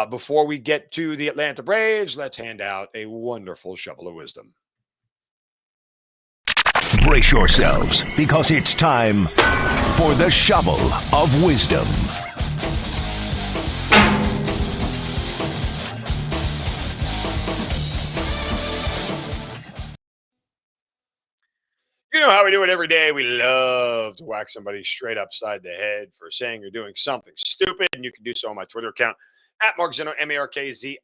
Before we get to the Atlanta Braves, let's hand out a wonderful shovel of wisdom. Brace yourselves, because it's time for the shovel of wisdom. You know how we do it every day. We love to whack somebody straight upside the head for saying or doing something stupid. And you can do so on my Twitter account at Mark Zinno, MarkZinno.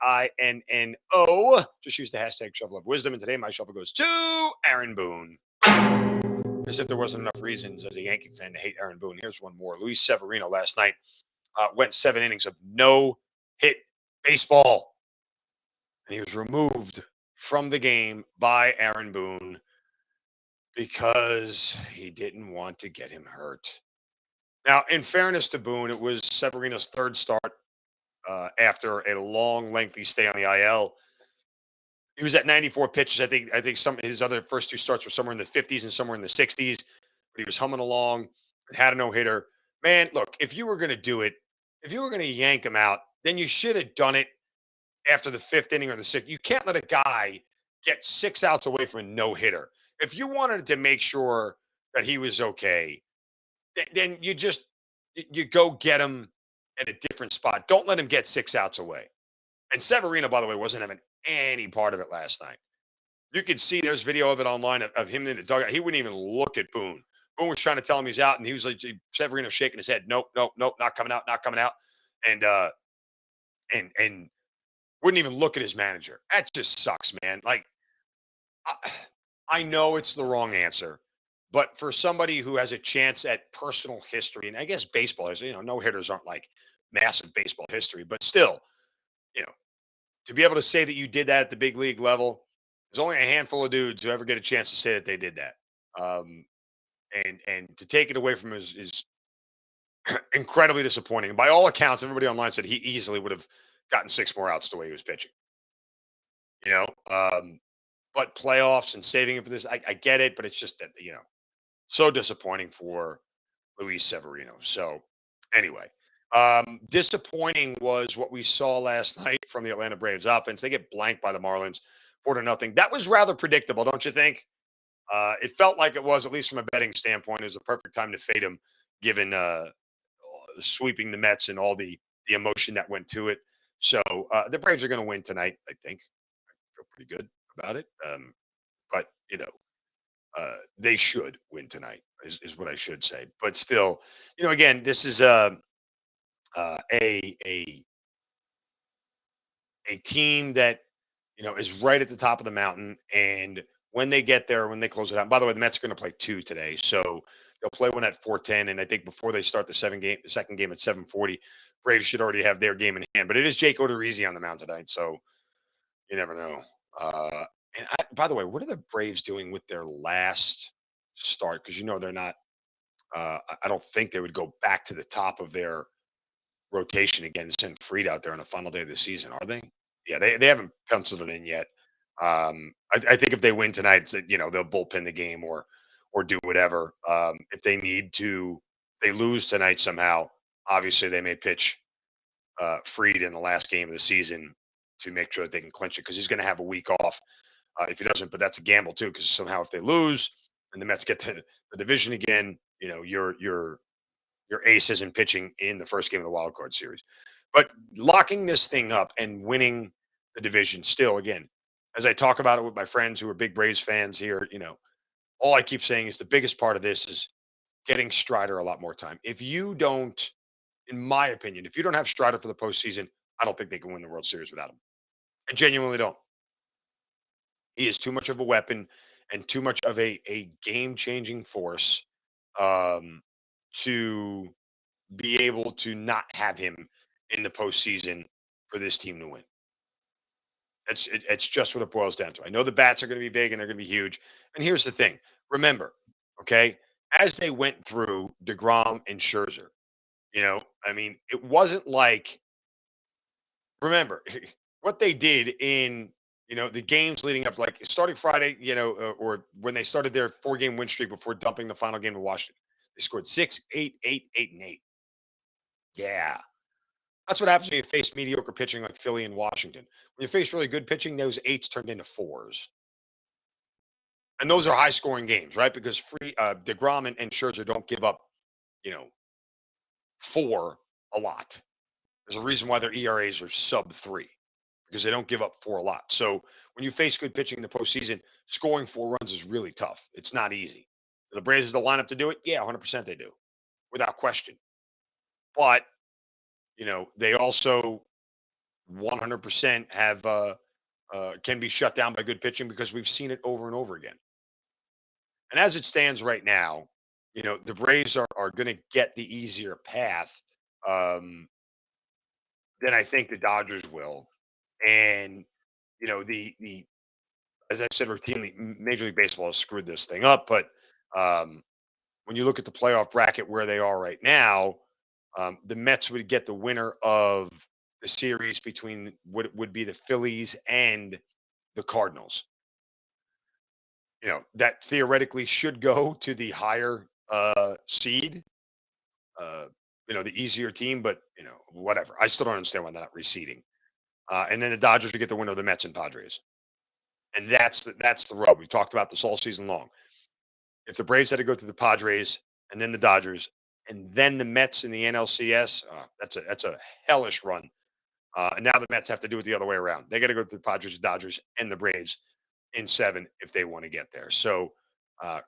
Just use the hashtag shovel of wisdom. And today my shovel goes to Aaron Boone. As if there wasn't enough reasons as a Yankee fan to hate Aaron Boone. Here's one more. Luis Severino last night went 7 innings of no hit baseball. And he was removed from the game by Aaron Boone because he didn't want to get him hurt. Now, in fairness to Boone, it was Severino's third start after a long, lengthy stay on the IL. He was at 94 pitches. I think some of his other first two starts were somewhere in the 50s and somewhere in the 60s. But he was humming along and had a no hitter. Man, look, if you were going to do it, if you were going to yank him out, then you should have done it after the fifth inning or the sixth. You can't let a guy get 6 outs away from a no hitter. If you wanted to make sure that he was okay, then you go get him at a different spot. Don't let him get 6 outs away. And Severino, by the way, wasn't having any part of it last night. You could see there's video of it online of him in the dugout. He wouldn't even look at Boone. Boone was trying to tell him he's out, and he was like Severino shaking his head. Nope, nope, nope, not coming out, not coming out. And wouldn't even look at his manager. That just sucks, man. Like I know it's the wrong answer, but for somebody who has a chance at personal history, and I guess baseball is, no hitters aren't like massive baseball history, but still, you know, to be able to say that you did that at the big league level, there's only a handful of dudes who ever get a chance to say that they did that. Um, and to take it away from him is incredibly disappointing. And by all accounts, everybody online said he easily would have gotten 6 more outs the way he was pitching. You know, but playoffs and saving it for this, I get it, but it's just that so disappointing for Luis Severino. So anyway, disappointing was what we saw last night from the Atlanta Braves offense. They get blanked by the Marlins 4-0. That was rather predictable, don't you think? It felt like it was, at least from a betting standpoint. It was a perfect time to fade him, given sweeping the Mets and all the emotion that went to it. So the Braves are going to win tonight. I think. I feel pretty good about it. But they should win tonight. Is what I should say. But still, again, this is a a team that is right at the top of the mountain, and when they get there, when they close it out. By the way, the Mets are going to play two today, so they'll play one at 4:10, and I think before they start the second game at 7:40, Braves should already have their game in hand. But it is Jake Odorizzi on the mound tonight, so you never know. By the way, what are the Braves doing with their last start? Because they're not. I don't think they would go back to the top of their rotation again, send Freed out there on the final day of the season, are they? Yeah, they haven't penciled it in yet. I think if they win tonight, they'll bullpen the game or do whatever. If they need to, they lose tonight somehow. Obviously, they may pitch Freed in the last game of the season to make sure that they can clinch it because he's going to have a week off if he doesn't. But that's a gamble too because somehow if they lose and the Mets get to the division again, your ace isn't pitching in the first game of the wild card series. But locking this thing up and winning the division still, again, as I talk about it with my friends who are big Braves fans here, all I keep saying is the biggest part of this is getting Strider a lot more time. If you don't, in my opinion, if you don't have Strider for the postseason, I don't think they can win the World Series without him. I genuinely don't. He is too much of a weapon and too much of a game changing force um, to be able to not have him in the postseason for this team to win. It's just what it boils down to. I know the bats are going to be big and they're going to be huge. And here's the thing: remember, okay, as they went through Degrom and Scherzer, I mean, it wasn't like remember what they did in the games leading up, like starting Friday, or when they started their 4-game win streak before dumping the final game to Washington. They scored 6, 8, 8, 8, and 8. Yeah. That's what happens when you face mediocre pitching like Philly and Washington. When you face really good pitching, those eights turned into fours. And those are high scoring games, right? Because DeGrom and Scherzer don't give up, you know, four a lot. There's a reason why their ERAs are sub three because they don't give up four a lot. So when you face good pitching in the postseason, scoring 4 runs is really tough. It's not easy. The Braves is the lineup to do it. Yeah, 100% they do, without question. But they also 100% have can be shut down by good pitching because we've seen it over and over again. And as it stands right now, the Braves are going to get the easier path um, than I think the Dodgers will. And the as I said routinely, Major League Baseball has screwed this thing up. But um, when you look at the playoff bracket where they are right now, the Mets would get the winner of the series between what would be the Phillies and the Cardinals. That theoretically should go to the higher seed, uh, the easier team, but whatever. I still don't understand why they're not reseeding. And then the Dodgers would get the winner of the Mets and Padres. And that's the rub. We've talked about this all season long. If the Braves had to go through the Padres and then the Dodgers and then the Mets in the NLCS, that's a hellish run. And now the Mets have to do it the other way around. They got to go through the Padres, Dodgers, and the Braves in 7 if they want to get there. So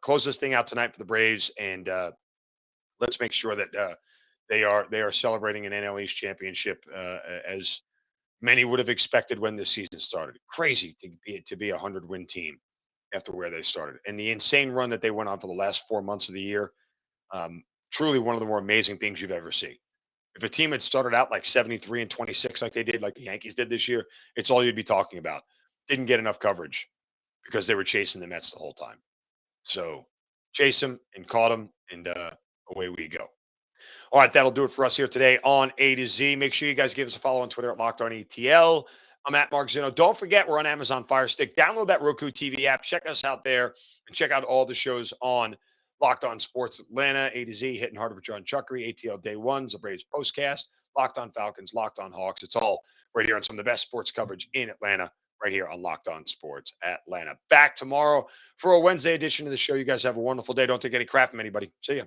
close this thing out tonight for the Braves, and let's make sure that they are celebrating an NL East championship as many would have expected when this season started. Crazy to be a 100-win team after where they started, and the insane run that they went on for the last 4 months of the year. Truly one of the more amazing things you've ever seen. If a team had started out like 73-26, like they did, like the Yankees did this year, it's all you'd be talking about. Didn't get enough coverage because they were chasing the Mets the whole time. So chase them and caught them, and away we go. All right, that'll do it for us here today on A to Z. Make sure you guys give us a follow on Twitter at Locked On ETL. I'm at Mark Zinno. Don't forget, we're on Amazon Fire Stick. Download that Roku TV app. Check us out there and check out all the shows on Locked On Sports Atlanta, A to Z, Hitting Harder with John Chuckery, ATL Day Ones, the Braves Postcast, Locked On Falcons, Locked On Hawks. It's all right here on some of the best sports coverage in Atlanta, right here on Locked On Sports Atlanta. Back tomorrow for a Wednesday edition of the show. You guys have a wonderful day. Don't take any crap from anybody. See ya.